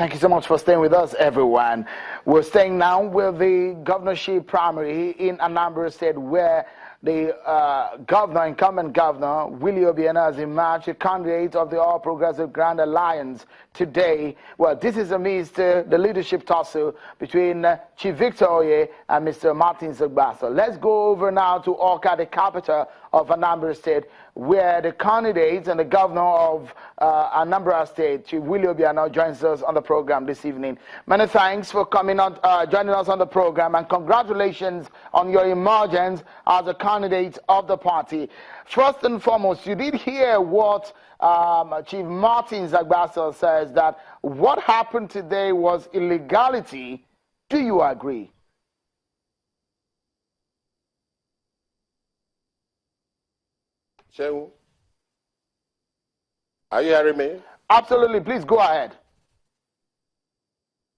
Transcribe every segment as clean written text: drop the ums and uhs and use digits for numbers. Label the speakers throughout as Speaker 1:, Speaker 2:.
Speaker 1: Thank you so much for staying with us, everyone. We're staying now with the governorship primary in Anambra State, where the incumbent governor, Willie Obiano, has emerged a candidate of the All Progressive Grand Alliance today. Well, this is amidst the leadership tussle between Chief Victor Oye and Mr. Martin Zagbaso. Let's go over now to Awka, the capital of Anambra State, where the candidates and the governor of Anambra State, Chief Willie Obiano, joins us on the program this evening. Many thanks for coming on, joining us on the program, and congratulations on your emergence as a candidate of the party. First and foremost, you did hear what Chief Martin Zagbaso says, that what happened today was illegality. Do you agree?
Speaker 2: Shehu, are you hearing me?
Speaker 1: Absolutely. Please go ahead.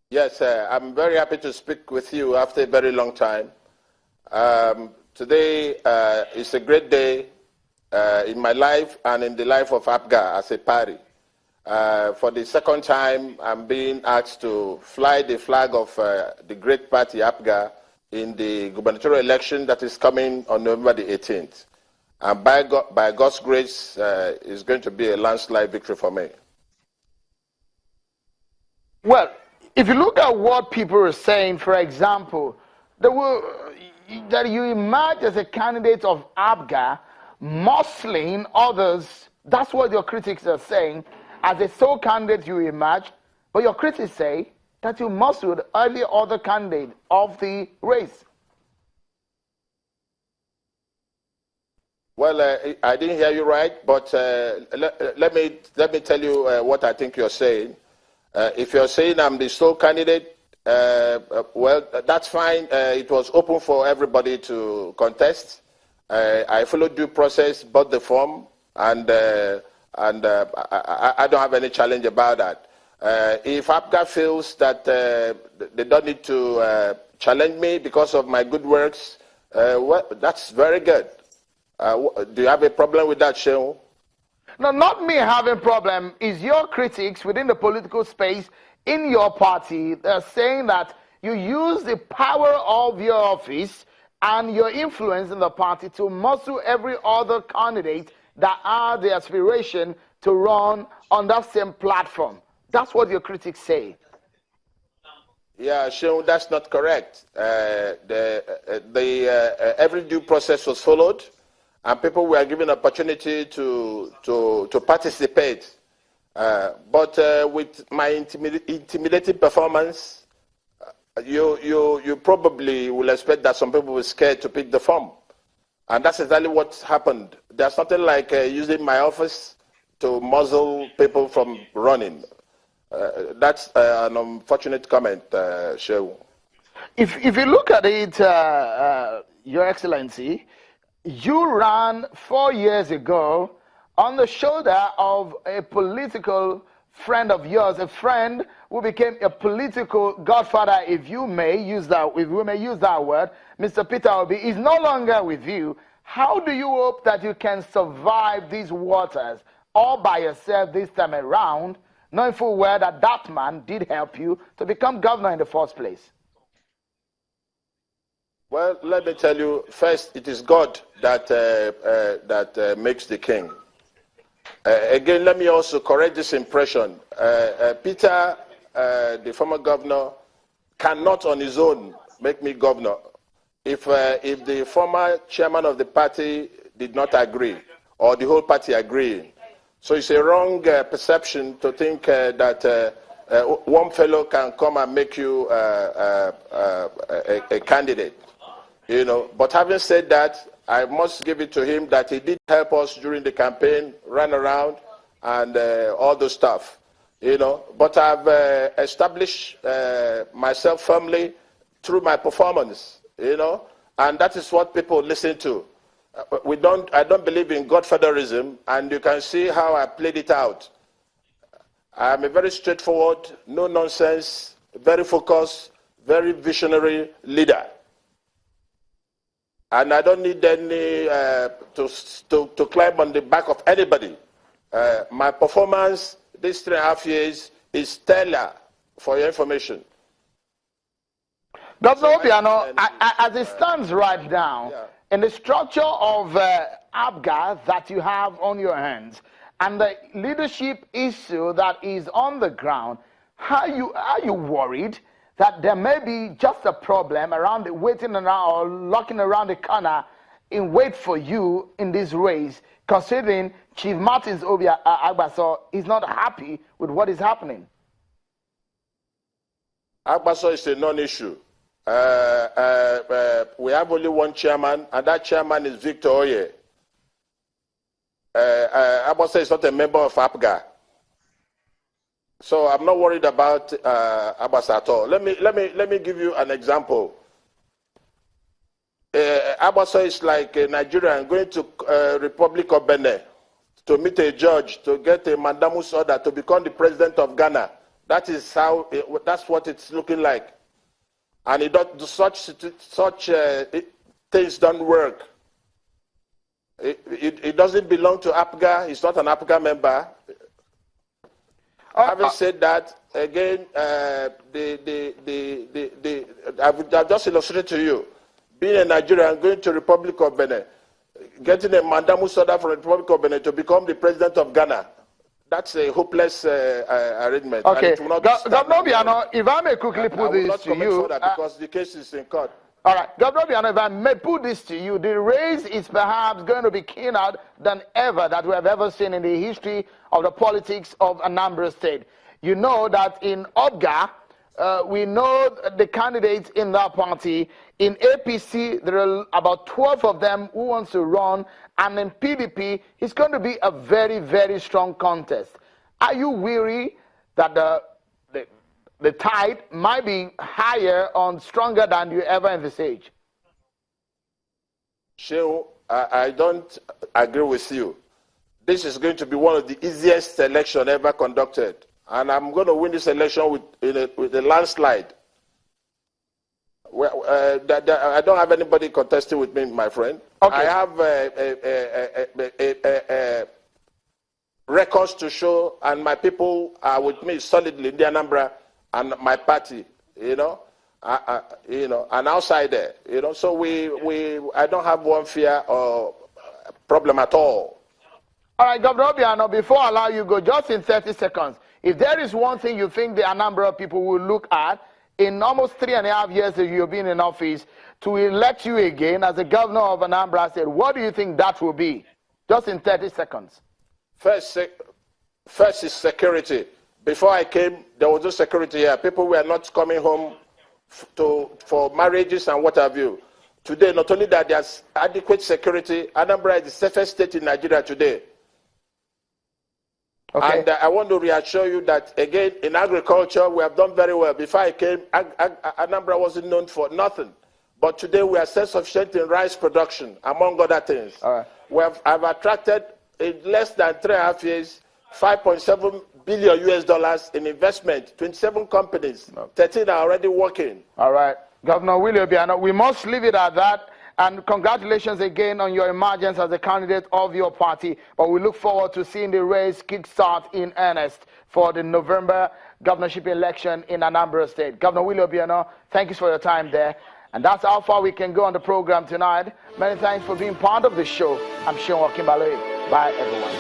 Speaker 2: Yes, I'm very happy to speak with you after a very long time. Today is a great day in my life and in the life of APGA as a party. For the second time, I'm being asked to fly the flag of the great party APGA in the gubernatorial election that is coming on November the 18th. And by God's grace, it's going to be a landslide victory for me.
Speaker 1: Well, if you look at what people are saying, for example, that you emerge as a candidate of APGA, muscling others, that's what your critics are saying. As a sole candidate, you emerge, but your critics say that you muscled every other candidate of the race.
Speaker 2: Well, I didn't hear you right, but let me tell you what I think you're saying. If you're saying I'm the sole candidate, well, that's fine. It was open for everybody to contest. I followed due process, bought the form, and I don't have any challenge about that. If APGA feels that they don't need to challenge me because of my good works, well, that's very good. Do you have a problem with that, Shehu?
Speaker 1: No, not me having a problem. Is your critics within the political space in your party saying that you use the power of your office and your influence in the party to muscle every other candidate that are the aspiration to run on that same platform? That's what your critics say.
Speaker 2: Yeah, Shehu, that's not correct. Every due process was followed, and people were given opportunity to participate. But with my intimidating performance, you probably will expect that some people were scared to pick the form. And that's exactly what happened. There's nothing like using my office to muzzle people from running. That's an unfortunate comment, Shehu.
Speaker 1: If you look at it, Your Excellency, you ran 4 years ago on the shoulder of a political friend of yours, a friend who became a political godfather, if you may use that, if we may use that word. Mr. Peter Obi is no longer with you. How do you hope that you can survive these waters all by yourself this time around, knowing full well that that man did help you to become governor in the first place?
Speaker 2: Well, let me tell you, first, it is God that makes the king. Again, let me also correct this impression. Peter, the former governor, cannot on his own make me governor. If the former chairman of the party did not agree, or the whole party agreeing. So it's a wrong perception to think that one fellow can come and make you a candidate. You know, but having said that, I must give it to him that he did help us during the campaign, ran around, and all the stuff. You know, but I've established myself firmly through my performance. You know, and that is what people listen to. I don't believe in godfatherism, and you can see how I played it out. I'm a very straightforward, no nonsense, very focused, very visionary leader. And I don't need any to climb on the back of anybody. My performance these 3.5 years is stellar. for your information.
Speaker 1: Governor Obiano, as it stands right now, in the structure of APGA that you have on your hands, and the leadership issue that is on the ground, are you worried that there may be just a problem around waiting around or locking around the corner in wait for you in this race, considering Chief Martins Agbaso is not happy with what is happening?
Speaker 2: Agbaso is a non-issue. We have only one chairman, and that chairman is Victor Oye. Agbaso is not a member of APGA. So I'm not worried about Agbaso at all. Let me give you an example. Agbaso is like a Nigerian going to Republic of Benin to meet a judge to get a mandamus order to become the president of Ghana. That is how. That's what it's looking like, and such things don't work. It doesn't belong to APGA. It's not an APGA member. Having said that, again, I've just illustrated to you. Being a Nigerian, going to Republic of Benin, getting a mandamus order from the Republic of Benin to become the president of Ghana, that's a hopeless arrangement.
Speaker 1: Okay, Governor Obiano, if I may quickly put this to you,
Speaker 2: because the case is in court.
Speaker 1: All right, Governor Obiano, if I may put this to you, the race is perhaps going to be keener than ever that we have ever seen in the history of the politics of Anambra State. You know that in APGA, we know the candidates in that party. In APC, there are about 12 of them who wants to run, and in PDP, it's going to be a very, very strong contest. Are you weary that the tide might be higher or stronger than you ever envisaged?
Speaker 2: Shehu, I don't agree with you. This is going to be one of the easiest elections ever conducted. And I'm going to win this election with a landslide. I don't have anybody contesting with me, my friend. Okay. I have records to show, and my people are with me solidly in the Anambra and my party, and outside there, So I don't have one fear or problem at all.
Speaker 1: All right, Governor Obiano, before I allow you go, just in 30 seconds, if there is one thing you think the Anambra people will look at in almost 3.5 years that you've been in office to elect you again as the governor of Anambra State, what do you think that will be? Just in 30 seconds.
Speaker 2: First is security. Before I came, there was no security here. People were not coming home for marriages and what have you. Today, not only that there's adequate security, Anambra is the safest state in Nigeria today. Okay. And I want to reassure you that, again, in agriculture, we have done very well. Before I came, Anambra wasn't known for nothing. But today, we are self-sufficient in rice production, among other things. All right. I've attracted, in less than 3.5 years, $5.7 billion in investment, 27 companies, 13 are already working.
Speaker 1: All right. Governor Willie Obiano, we must leave it at that. And congratulations again on your emergence as a candidate of your party. But we look forward to seeing the race kickstart in earnest for the November governorship election in Anambra State. Governor Willie Obiano, thank you for your time there. And that's how far we can go on the program tonight. Many thanks for being part of the show. I'm Sean Wakimbale. Bye, everyone.